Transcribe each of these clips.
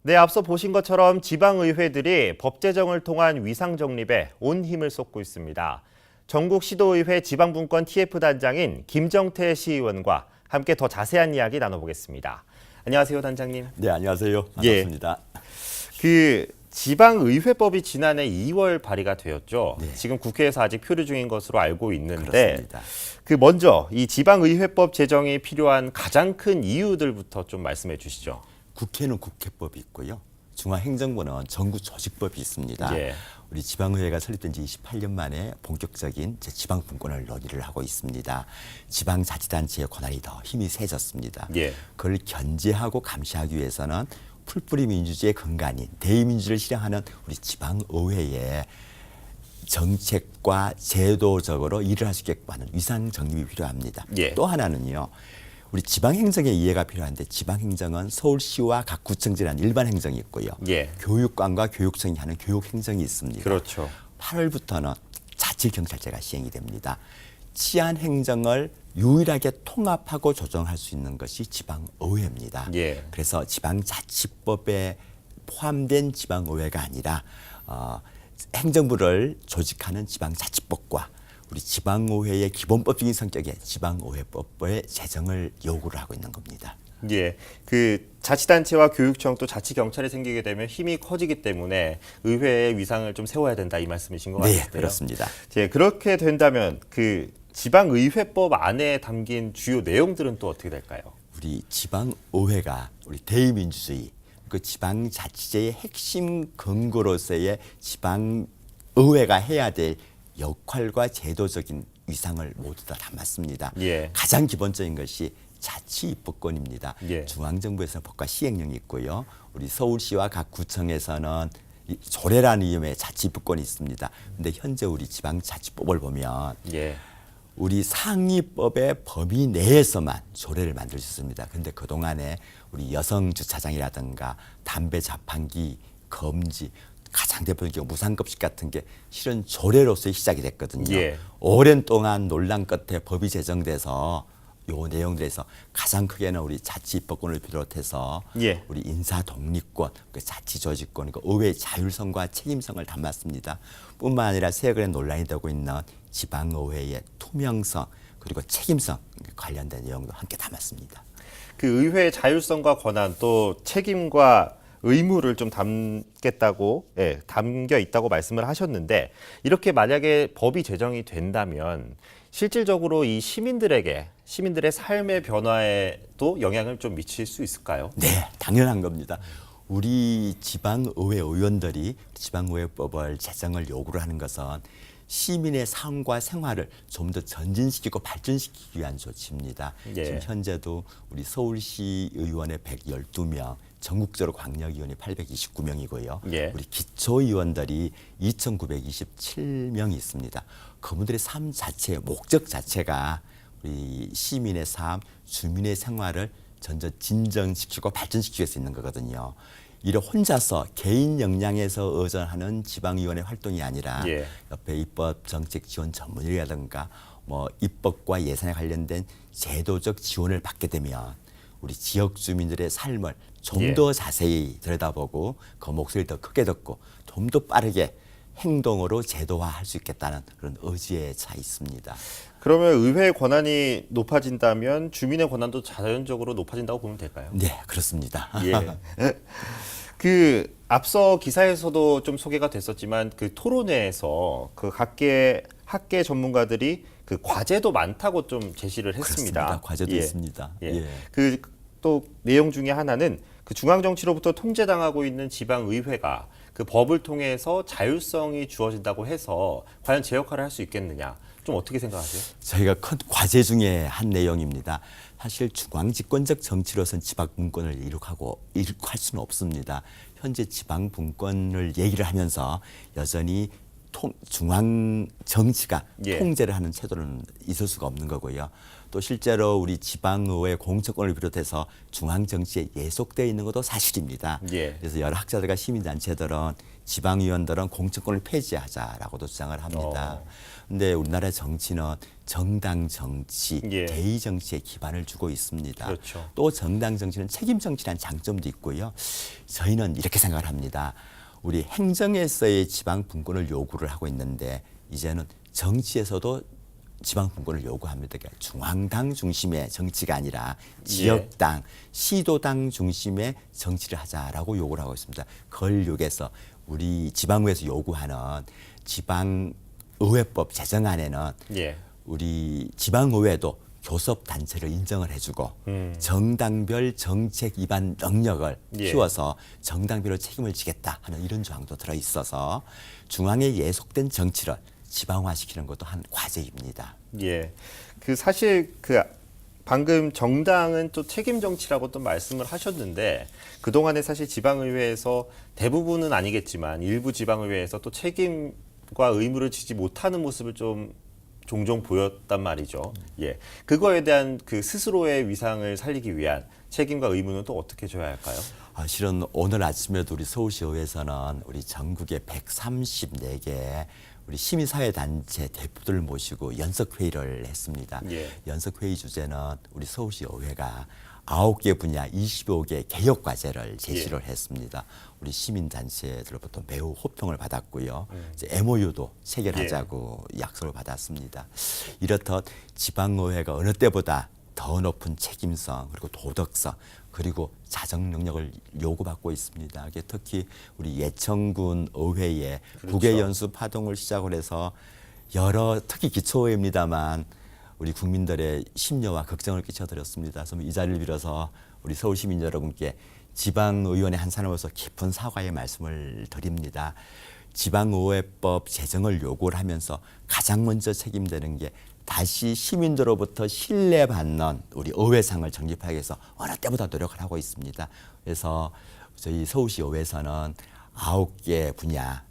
네, 앞서 보신 것처럼 지방의회들이 법 제정을 통한 위상 정립에 온 힘을 쏟고 있습니다. 전국 시도의회 지방분권 TF단장인 김정태 시의원과 함께 더 자세한 이야기 나눠보겠습니다. 안녕하세요, 단장님. 네, 안녕하세요. 반갑습니다. 그 지방의회법이 지난해 2월 발의가 되었죠. 네. 지금 국회에서 아직 표류 중인 것으로 알고 있는데 그렇습니다. 먼저 이 지방의회법 제정이 필요한 가장 큰 이유들부터 좀 말씀해 주시죠. 국회는 국회법이 있고요. 중앙행정부는 정부조직법이 있습니다. 예. 우리 지방의회가 설립된 지 28년 만에 본격적인 지방분권을 논의를 하고 있습니다. 지방자치단체의 권한이 더 힘이 세졌습니다. 예. 그걸 견제하고 감시하기 위해서는 풀뿌리 민주주의의 근간인 대의민주를 실행하는 우리 지방의회에 정책과 제도적으로 일을 할 수 있게끔 하는 위상 정립이 필요합니다. 예. 또 하나는요. 우리 지방행정의 이해가 필요한데 지방행정은 서울시와 각 구청지라는 일반 행정이 있고요. 예. 교육관과 교육청이 하는 교육행정이 있습니다. 그렇죠. 8월부터는 자치경찰제가 시행이 됩니다. 치안행정을 유일하게 통합하고 조정할 수 있는 것이 지방의회입니다. 예. 그래서 지방자치법에 포함된 지방의회가 아니라 행정부를 조직하는 지방자치법과 우리 지방의회의 기본법적인 성격의 지방의회법의 제정을 요구를 하고 있는 겁니다. 예, 그 자치단체와 교육청 또 자치경찰이 생기게 되면 힘이 커지기 때문에 의회의 위상을 좀 세워야 된다 이 말씀이신 것 같은데요. 네, 그렇습니다. 예, 그렇게 된다면 그 지방의회법 안에 담긴 주요 내용들은 또 어떻게 될까요? 우리 지방의회가 우리 대의민주주의 그 지방자치제의 핵심 근거로서의 지방의회가 해야 될 역할과 제도적인 위상을 모두 다 담았습니다. 예. 가장 기본적인 것이 자치입법권입니다. 예. 중앙정부에서 법과 시행령이 있고요. 우리 서울시와 각 구청에서는 조례라는 이름의 자치입법권이 있습니다. 그런데 현재 우리 지방자치법을 보면 예. 우리 상위법의 범위 내에서만 조례를 만들 수 있습니다. 그런데 그동안에 우리 여성 주차장이라든가 담배 자판기 금지 가장 대표적인 경우 무상급식 같은 게 실은 조례로서 시작이 됐거든요. 예. 오랜 동안 논란 끝에 법이 제정돼서 요 내용들에서 가장 크게는 우리 자치입법권을 비롯해서 예. 우리 인사 독립권, 그 자치조직권, 그 의회의 자율성과 책임성을 담았습니다. 뿐만 아니라 최근에 논란이 되고 있는 지방의회의 투명성 그리고 책임성 관련된 내용도 함께 담았습니다. 그 의회의 자율성과 권한 또 책임과 의무를 좀 담겠다고, 담겨 있다고 말씀을 하셨는데 이렇게 만약에 법이 제정이 된다면 실질적으로 이 시민들의 삶의 변화에도 영향을 좀 미칠 수 있을까요? 네, 당연한 겁니다. 우리 지방의회 의원들이 지방의회법을 제정을 요구를 하는 것은 시민의 삶과 생활을 좀 더 전진시키고 발전시키기 위한 조치입니다. 예. 지금 현재도 우리 서울시 의원의 112명, 전국적으로 광역의원이 829명이고요. 예. 우리 기초의원들이 2,927명이 있습니다. 그분들의 삶 자체, 목적 자체가 우리 시민의 삶, 주민의 생활을 전혀 진정시키고 발전시키기 위해서 있는 거거든요. 이를 혼자서 개인 역량에서 의존하는 지방의원의 활동이 아니라 예. 옆에 입법 정책 지원 전문이라든가 뭐 입법과 예산에 관련된 제도적 지원을 받게 되면 우리 지역 주민들의 삶을 좀 더 자세히 들여다보고 그 목소리를 더 크게 듣고 좀 더 빠르게 행동으로 제도화할 수 있겠다는 그런 의지에 차 있습니다. 그러면 의회의 권한이 높아진다면 주민의 권한도 자연적으로 높아진다고 보면 될까요? 네, 그렇습니다. 예. 그 앞서 기사에서도 좀 소개가 됐었지만 그 토론회에서 그 각계 학계 전문가들이 그 과제도 많다고 좀 제시를 했습니다. 그렇습니다. 과제도 있습니다. 예. 예. 그 또 내용 중에 하나는 그 중앙 정치로부터 통제당하고 있는 지방 의회가 그 법을 통해서 자율성이 주어진다고 해서 과연 제 역할을 할 수 있겠느냐? 좀 어떻게 생각하세요? 저희가 큰 과제 중에 한 내용입니다. 사실 중앙집권적 정치로서는 지방분권을 이룩할 수는 없습니다. 현재 지방분권을 얘기를 하면서 여전히 중앙 정치가 예. 통제를 하는 채도는 있을 수가 없는 거고요. 또 실제로 우리 지방의회 공천권을 비롯해서 중앙 정치에 예속되어 있는 것도 사실입니다. 예. 그래서 여러 학자들과 시민단체들은 지방의원들은 공천권을 폐지하자라고도 주장을 합니다. 그런데 우리나라의 정치는 정당 정치, 예. 대의 정치에 기반을 주고 있습니다. 그렇죠. 또 정당 정치는 책임 정치라는 장점도 있고요. 저희는 이렇게 생각을 합니다. 우리 행정에서의 지방 분권을 요구를 하고 있는데 이제는 정치에서도 지방 분권을 요구합니다. 그러니까 중앙당 중심의 정치가 아니라 지역당, 시도당 중심의 정치를 하자라고 요구를 하고 있습니다. 그걸 요구해서 우리 지방의회에서 요구하는 지방의회법 제정안에는 예. 우리 지방의회도 교섭단체를 인정을 해주고 정당별 정책 위반 능력을 예. 키워서 정당별로 책임을 지겠다 하는 이런 조항도 들어있어서 중앙에 예속된 정치를 지방화시키는 것도 한 과제입니다. 예. 그 사실 그 방금 정당은 또 책임 정치라고 또 말씀을 하셨는데 그동안에 사실 지방의회에서 대부분은 아니겠지만 일부 지방의회에서 또 책임과 의무를 지지 못하는 모습을 좀 종종 보였단 말이죠. 예. 그거에 대한 그 스스로의 위상을 살리기 위한 책임과 의무는 또 어떻게 져야 할까요? 실은 오늘 아침에도 우리 서울시의회에서는 우리 전국의 134개 우리 시민사회단체 대표들을 모시고 연석회의를 했습니다. 예. 연석회의 주제는 우리 서울시의회가 9개 분야 25개 개혁과제를 제시를 했습니다. 우리 시민단체들로부터 매우 호평을 받았고요. 이제 MOU도 체결하자고 약속을 받았습니다. 이렇듯 지방의회가 어느 때보다 더 높은 책임성 그리고 도덕성 그리고 자정 능력을 요구받고 있습니다. 특히 우리 예천군 의회에 그렇죠. 국외 연수 파동을 시작을 해서 여러 특히 기초의회입니다만 우리 국민들의 심려와 걱정을 끼쳐드렸습니다. 그래서 이 자리를 빌어서 우리 서울 시민 여러분께 지방의원의 한 사람으로서 깊은 사과의 말씀을 드립니다. 지방의회법 제정을 요구를 하면서 가장 먼저 책임되는 게 다시 시민들로부터 신뢰받는 우리 의회상을 정립하기 위해서 어느 때보다 노력을 하고 있습니다. 그래서 저희 서울시 의회에서는 9개 분야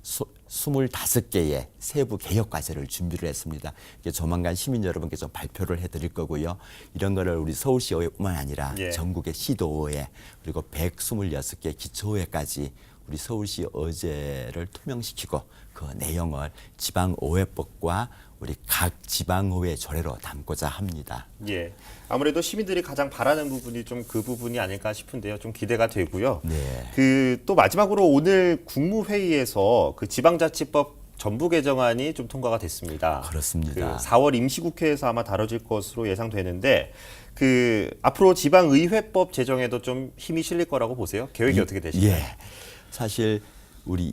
25개의 세부 개혁 과제를 준비를 했습니다. 조만간 시민 여러분께 좀 발표를 해드릴 거고요. 이런 거를 우리 서울시 의회뿐만 아니라 예. 전국의 시도의회 그리고 126개 기초의회까지 우리 서울시 의제를 투명시키고 그 내용을 지방의회법과 우리 각 지방의회 조례로 담고자 합니다. 예. 아무래도 시민들이 가장 바라는 부분이 좀 그 부분이 아닐까 싶은데요. 좀 기대가 되고요. 네. 그 또 마지막으로 오늘 국무회의에서 그 지방자치법 전부 개정안이 좀 통과가 됐습니다. 그렇습니다. 그 4월 임시국회에서 아마 다뤄질 것으로 예상되는데 그 앞으로 지방의회법 제정에도 좀 힘이 실릴 거라고 보세요. 계획이 어떻게 되시나요? 예. 사실 우리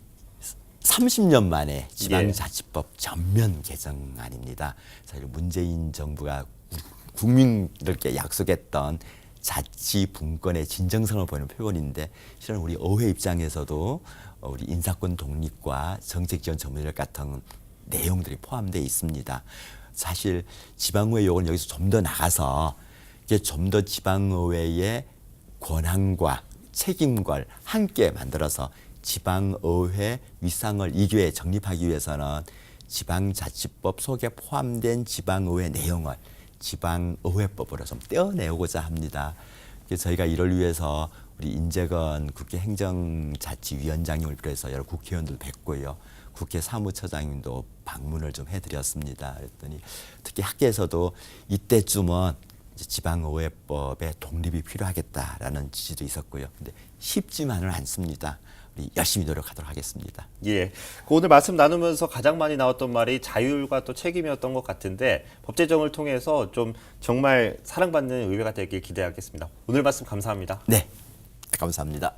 30년 만에 지방자치법 전면 개정안입니다. 사실 문재인 정부가 국민들께 약속했던 자치 분권의 진정성을 보이는 표현인데 실은 우리 의회 입장에서도 우리 인사권 독립과 정책 지원 전문력 같은 내용들이 포함되어 있습니다. 사실 지방의회 요구는 여기서 좀 더 나가서 이게 좀 더 지방의회의 권한과 책임을 함께 만들어서 지방의회 위상을 이 기회에 정립하기 위해서는 지방자치법 속에 포함된 지방의회 내용을 지방의회법으로 좀 떼어내고자 합니다. 저희가 이를 위해서 우리 인재건 국회 행정자치위원장님을 비롯해서 여러 국회의원들 뵙고요. 국회 사무처장님도 방문을 좀 해드렸습니다. 그랬더니 특히 학계에서도 이때쯤은 지방의회법의 독립이 필요하겠다라는 지지도 있었고요. 근데 쉽지만은 않습니다. 우리 열심히 노력하도록 하겠습니다. 예. 그 오늘 말씀 나누면서 가장 많이 나왔던 말이 자율과 또 책임이었던 것 같은데 법 제정을 통해서 좀 정말 사랑받는 의회가 되길 기대하겠습니다. 오늘 말씀 감사합니다. 네, 감사합니다.